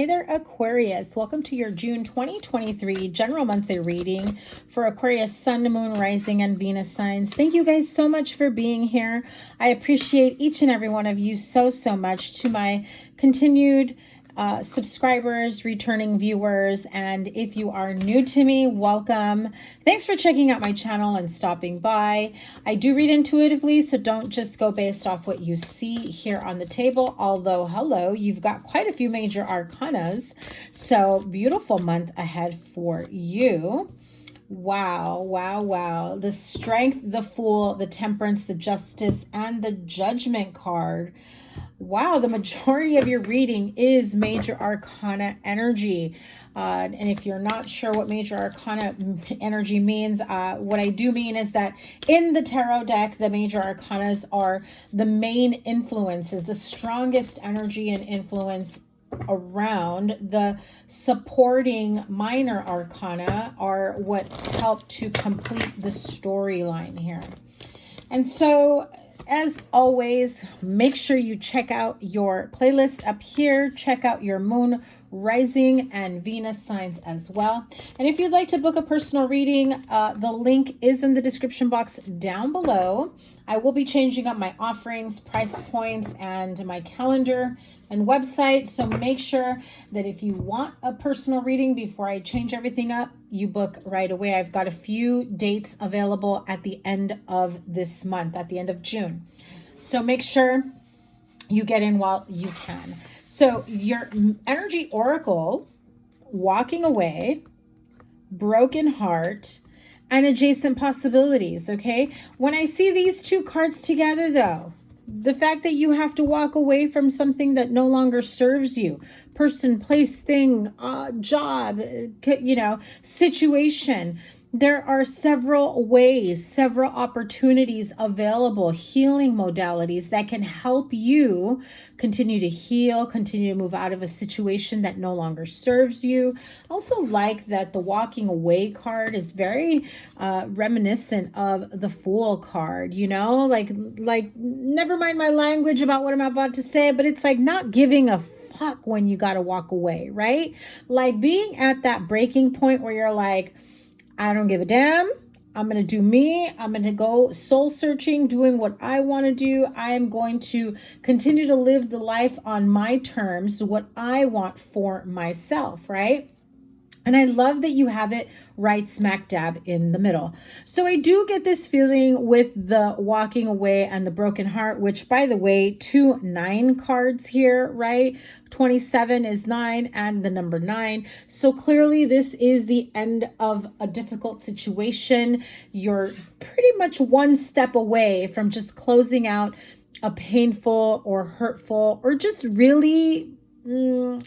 Hey there, Aquarius. Welcome to your June 2023 general monthly reading for Aquarius, Sun, Moon, Rising, and Venus signs. Thank you guys so much for being here. I appreciate each and every one of you so much. To my continued subscribers, returning viewers, and if you are new to me, welcome. Thanks for checking out my channel and stopping by. I do read intuitively, so don't just go based off what you see here on the table, although hello, you've got quite a few major arcanas, so beautiful month ahead for you. Wow. The Strength, the Fool, the Temperance, the Justice, and the Judgment card. Wow, the majority of your reading is major arcana energy. And if you're not sure what major arcana energy means, what I do mean is that in the tarot deck, the major arcanas are the main influences, the strongest energy and influence around. The supporting minor arcana are what help to complete the storyline here. And so, as always, make sure you check out your playlist up here. Check out your Moon, Rising, and Venus signs as well. And if you'd like to book a personal reading, the link is in the description box down below. I will be changing up my offerings, price points, and my calendar and website. So make sure that if you want a personal reading before I change everything up, you book right away. I've got a few dates available at the end of this month, at the end of June. So make sure you get in while you can. So your energy oracle, walking away, broken heart, and adjacent possibilities, okay? When I see these two cards together though, the fact that you have to walk away from something that no longer serves you, person, place, thing, job, situation. There are several ways, several opportunities available, healing modalities that can help you continue to heal, continue to move out of a situation that no longer serves you. Also like that the walking away card is very reminiscent of the Fool card, like never mind my language about what I'm about to say, but it's like not giving a fuck when you got to walk away, right? Like being at that breaking point where you're like, I don't give a damn. I'm going to do me. I'm going to go soul searching, doing what I want to do. I am going to continue to live the life on my terms, what I want for myself, right? And I love that you have it right smack dab in the middle. So I do get this feeling with the walking away and the broken heart, which by the way, 2 9 cards here, right? 27 is 9 and the number 9. So clearly this is the end of a difficult situation. You're pretty much one step away from just closing out a painful or hurtful or just really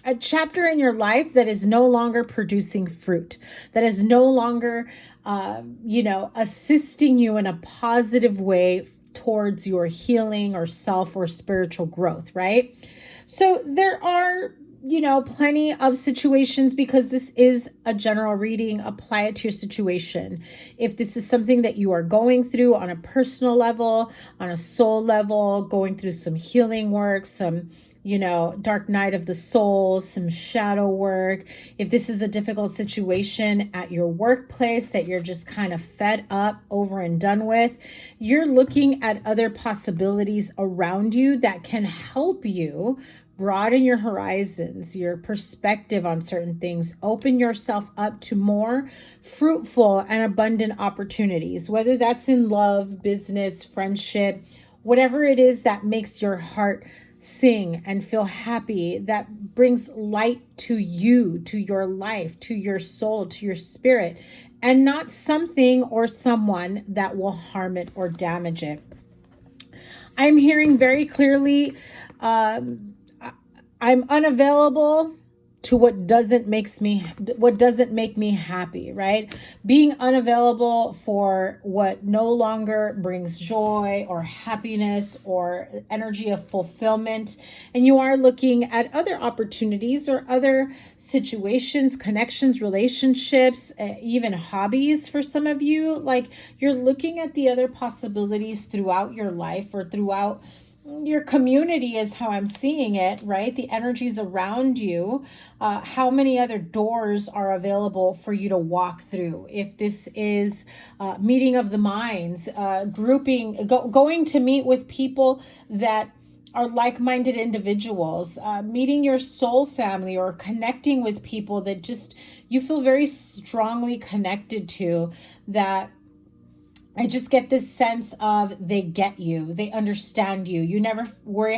a chapter in your life that is no longer producing fruit, that is no longer, assisting you in a positive way towards your healing or self or spiritual growth, right? So there are, plenty of situations, because this is a general reading. Apply it to your situation. If this is something that you are going through on a personal level, on a soul level, going through some healing work, some dark night of the soul, some shadow work. If this is a difficult situation at your workplace that you're just kind of fed up, over and done with, you're looking at other possibilities around you that can help you broaden your horizons, your perspective on certain things, open yourself up to more fruitful and abundant opportunities, whether that's in love, business, friendship, whatever it is that makes your heart sing and feel happy, that brings light to you, to your life, to your soul, to your spirit, and not something or someone that will harm it or damage it. I'm hearing very clearly, I'm unavailable to what doesn't make me happy, right? Being unavailable for what no longer brings joy or happiness or energy of fulfillment. And you are looking at other opportunities or other situations, connections, relationships, even hobbies for some of you. Like you're looking at the other possibilities throughout your life or throughout your community is how I'm seeing it, right? The energies around you. How many other doors are available for you to walk through? If this is meeting of the minds, going to meet with people that are like-minded individuals, meeting your soul family, or connecting with people that just you feel very strongly connected to, that I just get this sense of they get you, they understand you. You never worry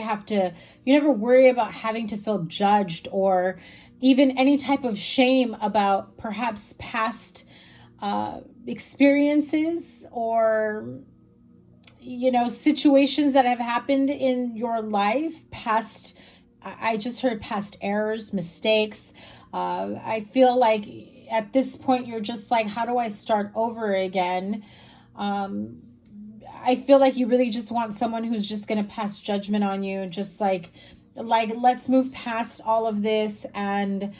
about having to feel judged, or even any type of shame about perhaps past experiences, or situations that have happened in your life, past, I just heard past errors, mistakes. I feel like at this point you're just like, how do I start over again? I feel like you really just want someone who's just going to pass judgment on you, just like let's move past all of this and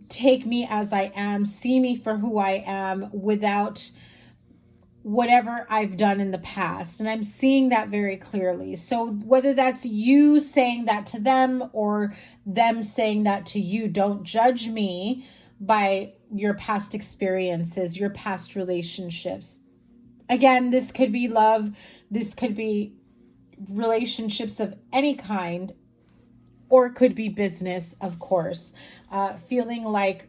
take me as I am, see me for who I am, without whatever I've done in the past. And I'm seeing that very clearly. So whether that's you saying that to them or them saying that to you, don't judge me by your past experiences, your past relationships. Again, this could be love, this could be relationships of any kind, or it could be business, of course. Feeling like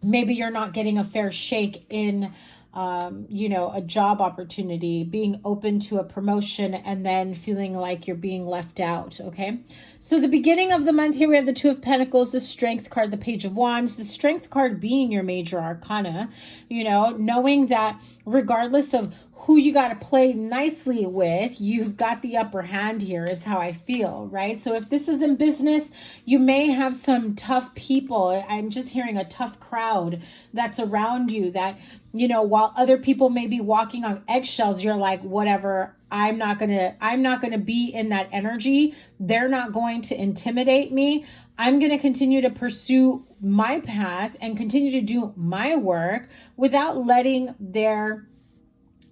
maybe you're not getting a fair shake in a job opportunity, being open to a promotion, and then feeling like you're being left out. Okay. So the beginning of the month here, we have the Two of Pentacles, the Strength card, the Page of Wands, the Strength card being your major arcana, knowing that regardless of who you got to play nicely with, you've got the upper hand here, is how I feel, right? So if this is in business, you may have some tough people. I'm just hearing a tough crowd that's around you that, while other people may be walking on eggshells, you're like, whatever, I'm not going to be in that energy. They're not going to intimidate me. I'm going to continue to pursue my path and continue to do my work without letting their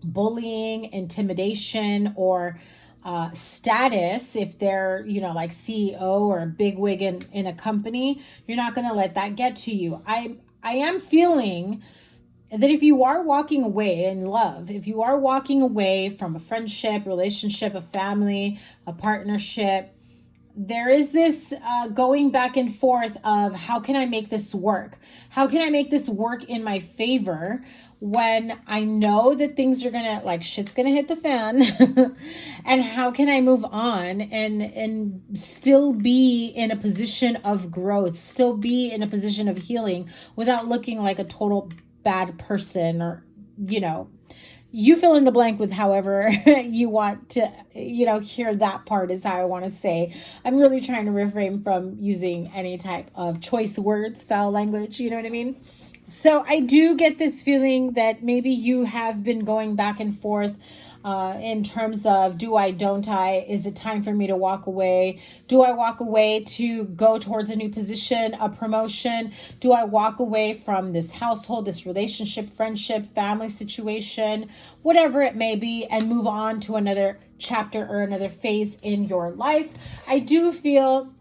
bullying, intimidation, or status, if they're, like CEO or a bigwig in a company, you're not going to let that get to you. I am feeling that if you are walking away in love, if you are walking away from a friendship, relationship, a family, a partnership, there is this going back and forth of, how can I make this work? How can I make this work in my favor when I know that things are gonna, like, shit's gonna hit the fan? And how can I move on and still be in a position of growth, still be in a position of healing without looking like a total bad person, or you fill in the blank with however you want to hear that part, is how I want to say. I'm really trying to refrain from using any type of choice words, foul language, you know what I mean? So I do get this feeling that maybe you have been going back and forth in terms of, do I, don't I? Is it time for me to walk away? Do I walk away to go towards a new position, a promotion? Do I walk away from this household, this relationship, friendship, family situation, whatever it may be, and move on to another chapter or another phase in your life? I do feel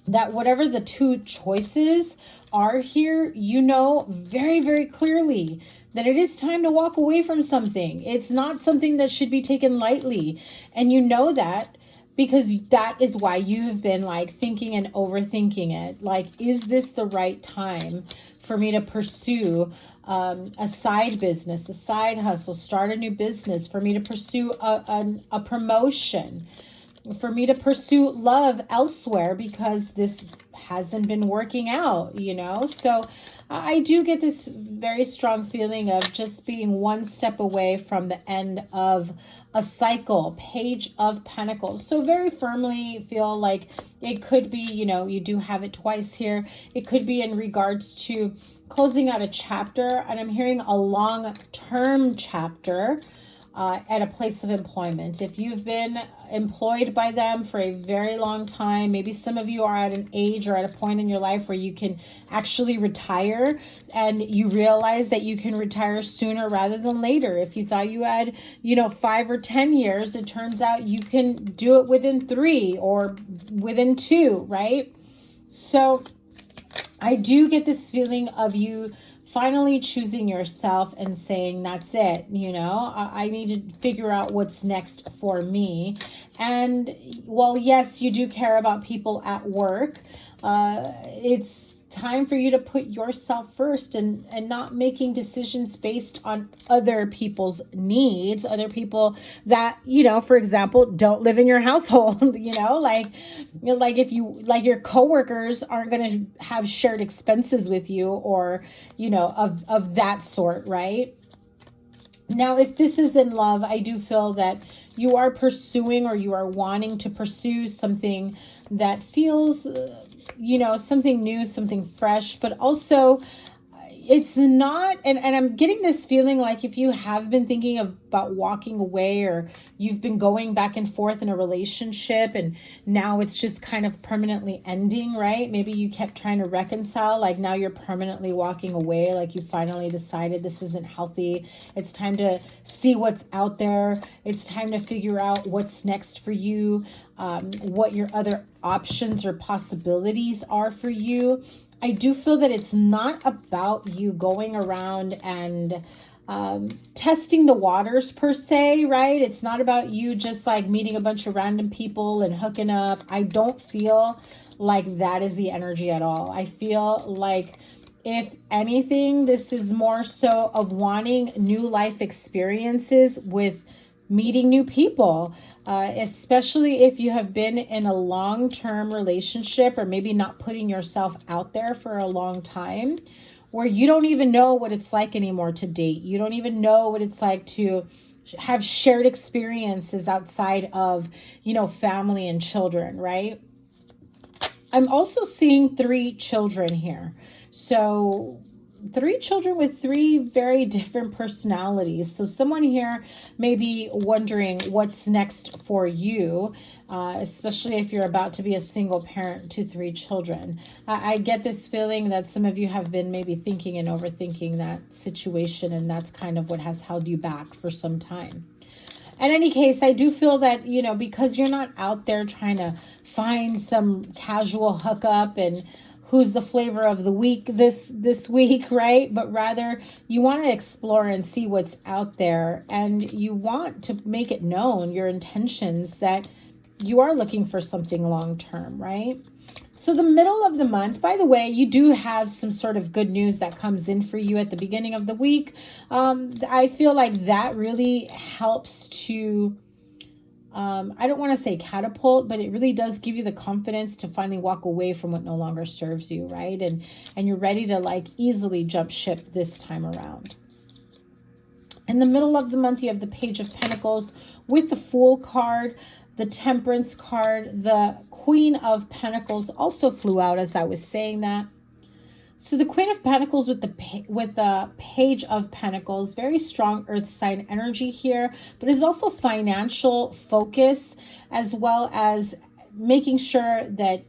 that whatever the two choices are here, very, very clearly that it is time to walk away from something. It's not something that should be taken lightly. And that because that is why you have been like thinking and overthinking it. Like, is this the right time for me to pursue a side business, a side hustle, start a new business, for me to pursue a promotion, for me to pursue love elsewhere, because this hasn't been working out, So I do get this very strong feeling of just being one step away from the end of a cycle. Page of Pentacles. So very firmly feel like it could be, you do have it twice here. It could be in regards to closing out a chapter, and I'm hearing a long-term chapter at a place of employment. If you've been employed by them for a very long time. Maybe some of you are at an age or at a point in your life where you can actually retire, and you realize that you can retire sooner rather than later. If you thought you had, 5 or 10 years, it turns out you can do it within 3 or within 2, right? So I do get this feeling of you finally choosing yourself and saying, that's it, I need to figure out what's next for me. And while yes, you do care about people at work, it's time for you to put yourself first, and not making decisions based on other people's needs, other people that, for example, don't live in your household, like if your coworkers aren't going to have shared expenses with you, or, of that sort, right? Now, if this is in love, I do feel that you are pursuing, or you are wanting to pursue something that feels, something new, something fresh, but also it's not, and I'm getting this feeling like if you have been thinking about walking away, or you've been going back and forth in a relationship and now it's just kind of permanently ending, right? Maybe you kept trying to reconcile, like now you're permanently walking away, like you finally decided this isn't healthy. It's time to see what's out there. It's time to figure out what's next for you, what your other options or possibilities are for you. I do feel that it's not about you going around and testing the waters per se, right? It's not about you just like meeting a bunch of random people and hooking up. I don't feel like that is the energy at all. I feel like, if anything, this is more so of wanting new life experiences with meeting new people, especially if you have been in a long-term relationship, or maybe not putting yourself out there for a long time, where you don't even know what it's like anymore to date. You don't even know what it's like to have shared experiences outside of, family and children, right? I'm also seeing 3 children here. So 3 children with 3 very different personalities. So someone here may be wondering what's next for you, especially if you're about to be a single parent to 3 children. I get this feeling that some of you have been maybe thinking and overthinking that situation, and that's kind of what has held you back for some time. In any case, I do feel that, because you're not out there trying to find some casual hookup and who's the flavor of the week this week, right? But rather you want to explore and see what's out there, and you want to make it known, your intentions, that you are looking for something long-term, right? So the middle of the month, by the way, you do have some sort of good news that comes in for you at the beginning of the week. I feel like that really helps to, I don't want to say catapult, but it really does give you the confidence to finally walk away from what no longer serves you, right? And you're ready to like easily jump ship this time around. In the middle of the month, you have the Page of Pentacles with the Fool card, the Temperance card, the Queen of Pentacles also flew out as I was saying that. So the Queen of Pentacles with the Page of Pentacles, very strong earth sign energy here, but is also financial focus, as well as making sure that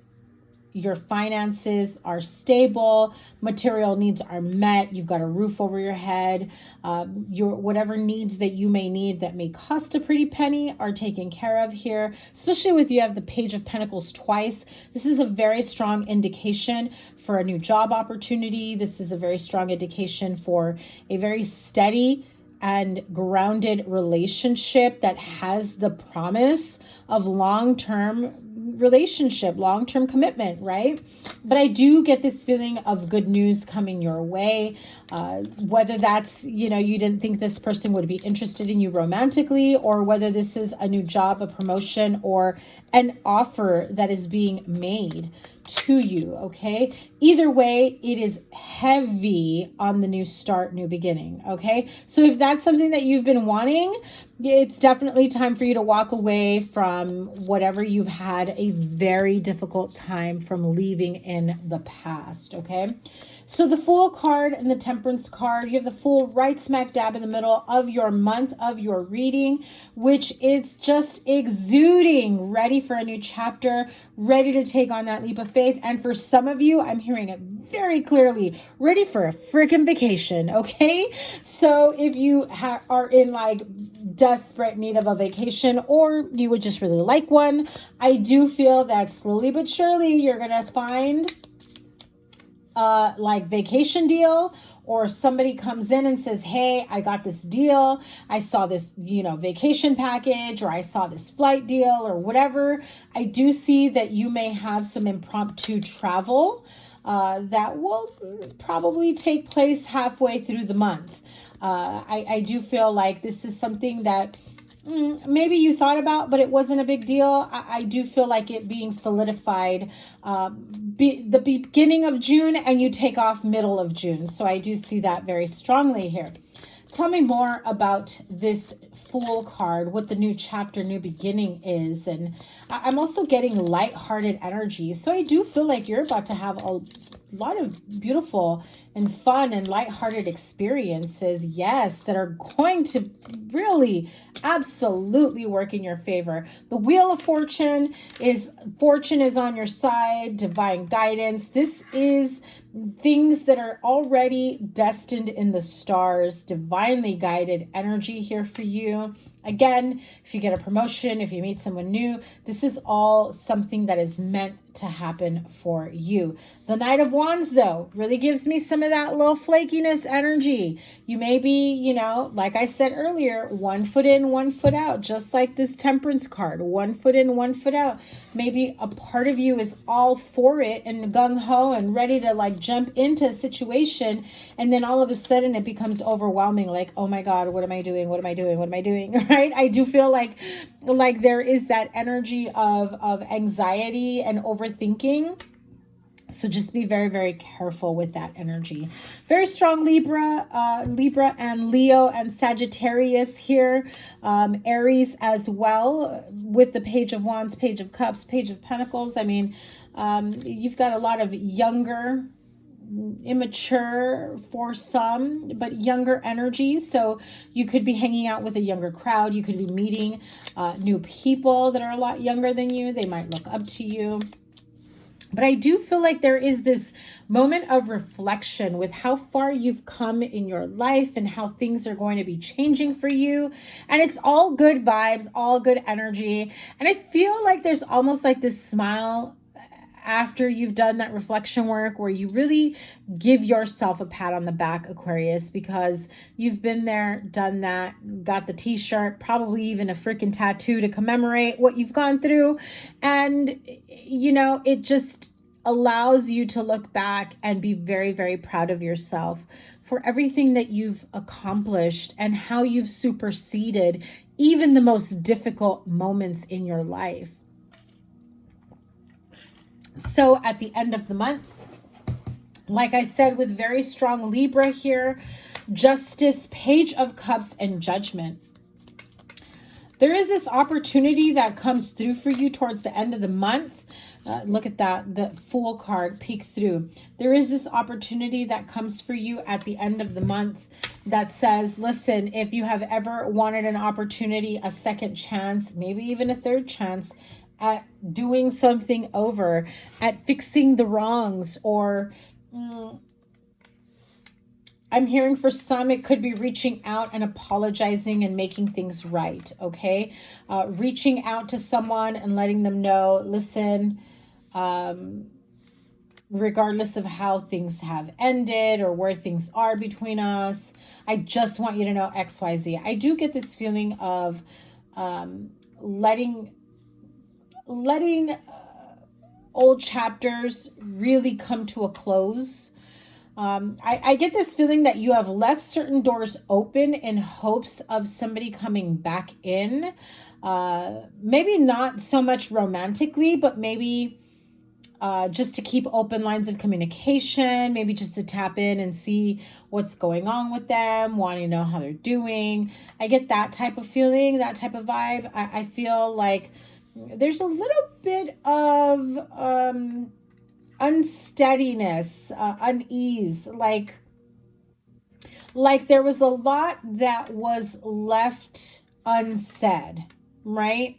your finances are stable, material needs are met, you've got a roof over your head, your whatever needs that you may need that may cost a pretty penny are taken care of here. Especially with you have the Page of Pentacles twice. This is a very strong indication for a new job opportunity. This is a very strong indication for a very steady and grounded relationship that has the promise of long-term relationship, long-term commitment, right? But I do get this feeling of good news coming your way, whether that's, you didn't think this person would be interested in you romantically, or whether this is a new job, a promotion, or an offer that is being made to you, okay? Either way, it is heavy on the new start, new beginning, okay? So if that's something that you've been wanting, it's definitely time for you to walk away from whatever you've had a very difficult time from leaving in the past, okay? So the Fool card and the Temperance card, you have the Fool right smack dab in the middle of your month of your reading, which is just exuding, ready for a new chapter, ready to take on that leap of faith. And for some of you, I'm hearing it very clearly, ready for a freaking vacation, okay? So if you are in like desperate need of a vacation, or you would just really like one, I do feel that slowly but surely you're gonna find like vacation deal, or somebody comes in and says, hey, I got this deal. I saw this, vacation package, or I saw this flight deal, or whatever. I do see that you may have some impromptu travel that will probably take place halfway through the month. I do feel like this is something that maybe you thought about, but it wasn't a big deal. I do feel like it being solidified the beginning of June, and you take off middle of June. So I do see that very strongly here. Tell me more about this Fool card, what the new chapter, new beginning is. And I'm also getting lighthearted energy. So I do feel like you're about to have a lot of beautiful and fun and lighthearted experiences, yes, that are going to really absolutely work in your favor. The Wheel of Fortune is on your side, divine guidance. This is things that are already destined in the stars, divinely guided energy here for you. Again, if you get a promotion, if you meet someone new, this is all something that is meant to happen for you. The Knight of Wands, though, really gives me some of that little flakiness energy. You may be, like I said earlier, 1 foot in, 1 foot out, just like this Temperance card, 1 foot in, 1 foot out. Maybe a part of you is all for it and gung-ho and ready to like jump into a situation, and then all of a sudden it becomes overwhelming, like, oh my God, what am I doing? What am I doing? What am I doing? Right? I do feel like there is that energy of anxiety and overthinking. So just be very, very careful with that energy. Very strong Libra and Leo and Sagittarius here. Aries as well, with the Page of Wands, Page of Cups, Page of Pentacles. I mean, you've got a lot of younger, immature for some, but younger energy. So you could be hanging out with a younger crowd. You could be meeting new people that are a lot younger than you. They might look up to you. But I do feel like there is this moment of reflection with how far you've come in your life and how things are going to be changing for you. And it's all good vibes, all good energy. And I feel like there's almost like this smile after you've done that reflection work, where you really give yourself a pat on the back, Aquarius, because you've been there, done that, got the t-shirt, probably even a freaking tattoo to commemorate what you've gone through. And, it just allows you to look back and be very, very proud of yourself for everything that you've accomplished and how you've superseded even the most difficult moments in your life. So at the end of the month, like I said, with very strong Libra here, Justice, Page of Cups, and Judgment. There is this opportunity that comes through for you towards the end of the month. Look at that, the Fool card peek through. There is this opportunity that comes for you at the end of the month that says, listen, if you have ever wanted an opportunity, a second chance, maybe even a third chance, at doing something over, at fixing the wrongs, or I'm hearing for some, it could be reaching out and apologizing and making things right, okay? Reaching out to someone and letting them know, listen, regardless of how things have ended or where things are between us, I just want you to know X, Y, Z. I do get this feeling of letting old chapters really come to a close. I get this feeling that you have left certain doors open in hopes of somebody coming back in. Maybe not so much romantically, but maybe just to keep open lines of communication, maybe just to tap in and see what's going on with them, wanting to know how they're doing. I get that type of feeling, that type of vibe. I feel like there's a little bit of unsteadiness, unease, like there was a lot that was left unsaid, right?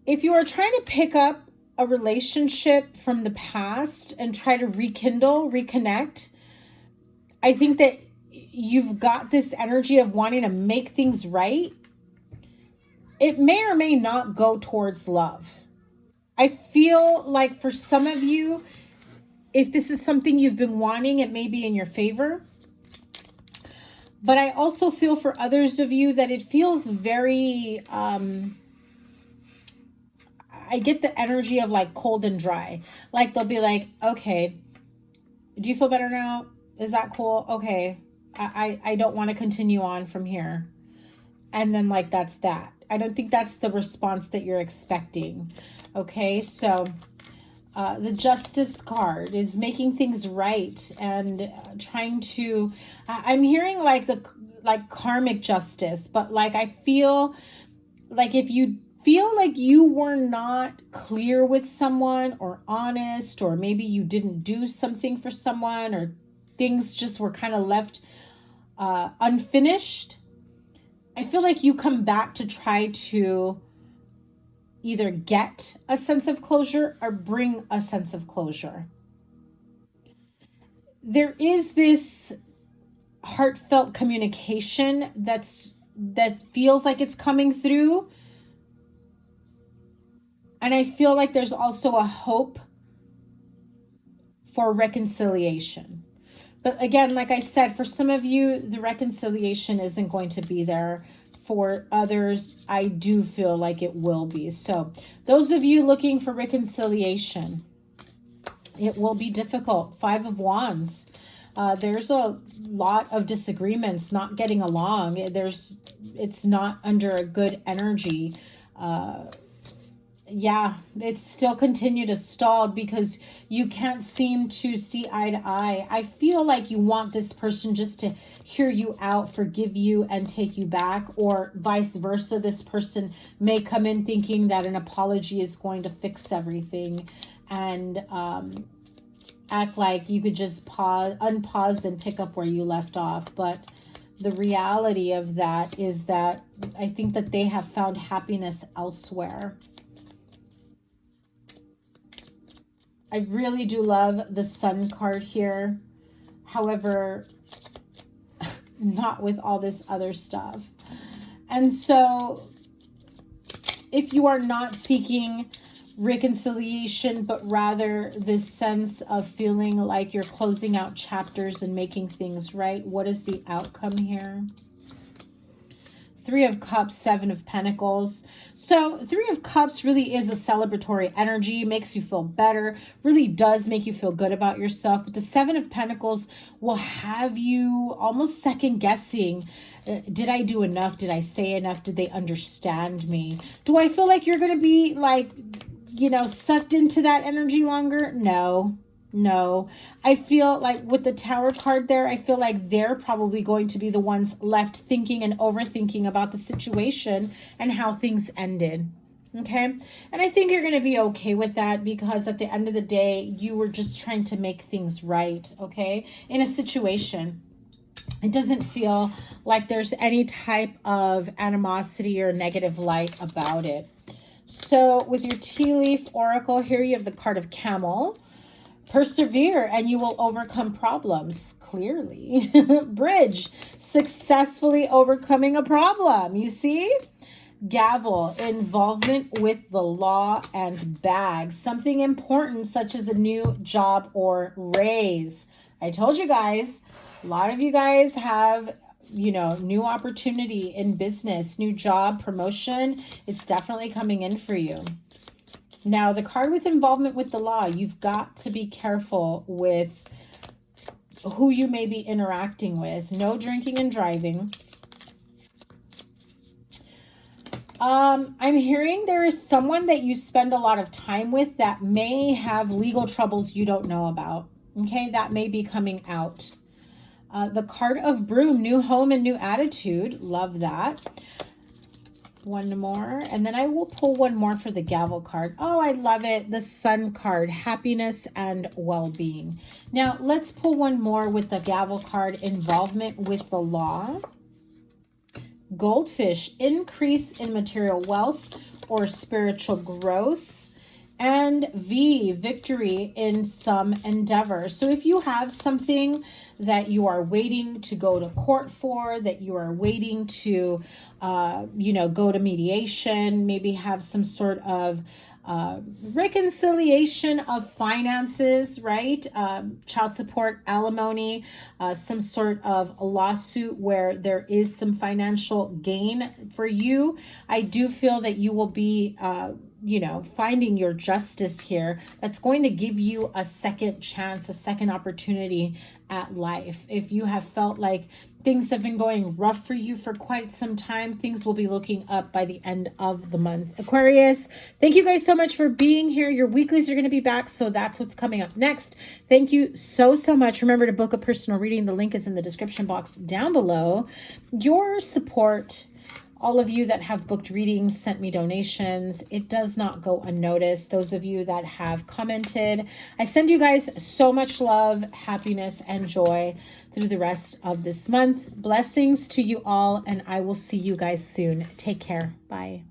If you are trying to pick up a relationship from the past and try to rekindle, reconnect, I think that you've got this energy of wanting to make things right. It may or may not go towards love. I feel like for some of you, if this is something you've been wanting, it may be in your favor. But I also feel for others of you that it feels very, I get the energy of like cold and dry. Like they'll be like, okay, do you feel better now? Is that cool? Okay. I don't want to continue on from here. And then like, that's that. I don't think that's the response that you're expecting. Okay. So the Justice card is making things right and trying to, I'm hearing like karmic justice, but like, I feel like if you feel like you were not clear with someone or honest, or maybe you didn't do something for someone, or things just were kind of left unfinished, I feel like you come back to try to either get a sense of closure or bring a sense of closure. There is this heartfelt communication that feels like it's coming through. And I feel like there's also a hope for reconciliation. But again, like I said, for some of you, the reconciliation isn't going to be there. For others, I do feel like it will be. So those of you looking for reconciliation, it will be difficult. 5 of Wands. There's a lot of disagreements, not getting along. It's not under a good energy. Yeah, it's still continue to stall because you can't seem to see eye to eye. I feel like you want this person just to hear you out, forgive you, and take you back, or vice versa. This person may come in thinking that an apology is going to fix everything, and act like you could just unpause and pick up where you left off. But the reality of that is that I think that they have found happiness elsewhere. I really do love the Sun card here. However, not with all this other stuff. And so if you are not seeking reconciliation, but rather this sense of feeling like you're closing out chapters and making things right, what is the outcome here? 3 of Cups, 7 of Pentacles. So 3 of Cups really is a celebratory energy, makes you feel better, really does make you feel good about yourself. But the 7 of Pentacles will have you almost second guessing. Did I do enough? Did I say enough? Did they understand me? Do I feel like you're going to be like, you know, sucked into that energy longer? No. I feel like with the Tower card there, I feel like they're probably going to be the ones left thinking and overthinking about the situation and how things ended. Okay. And I think you're going to be okay with that, because at the end of the day, you were just trying to make things right. Okay. In a situation, it doesn't feel like there's any type of animosity or negative light about it. So with your tea leaf oracle here, you have the card of Camel. Persevere and you will overcome problems. Clearly. Bridge. Successfully overcoming a problem. You see? Gavel. Involvement with the law and bag. Something important such as a new job or raise. I told you guys, a lot of you guys have, you know, new opportunity in business, new job, promotion. It's definitely coming in for you. Now, the card with involvement with the law, you've got to be careful with who you may be interacting with. No drinking and driving. I'm hearing there is someone that you spend a lot of time with that may have legal troubles you don't know about. Okay, that may be coming out. The card of Broom, new home and new attitude. Love that. One more, and then I will pull one more for the gavel card. Oh, I love it. The Sun card, happiness and well-being. Now, let's pull one more with the gavel card, involvement with the law. Goldfish, increase in material wealth or spiritual growth. And V, victory in some endeavor. So if you have something that you are waiting to go to court for, that you are waiting to, go to mediation, maybe have some sort of reconciliation of finances, right? Child support, alimony, some sort of a lawsuit where there is some financial gain for you. I do feel that you will be, finding your justice here. That's going to give you a second chance, a second opportunity at life. If you have felt like things have been going rough for you for quite some time, things will be looking up by the end of the month. Aquarius, thank you guys so much for being here. Your weeklies are going to be back, so that's what's coming up next. Thank you so much. Remember to book a personal reading. The link is in the description box down below. Your support, all of you that have booked readings, sent me donations, it does not go unnoticed. Those of you that have commented, I send you guys so much love, happiness, and joy through the rest of this month. Blessings to you all, and I will see you guys soon. Take care. Bye.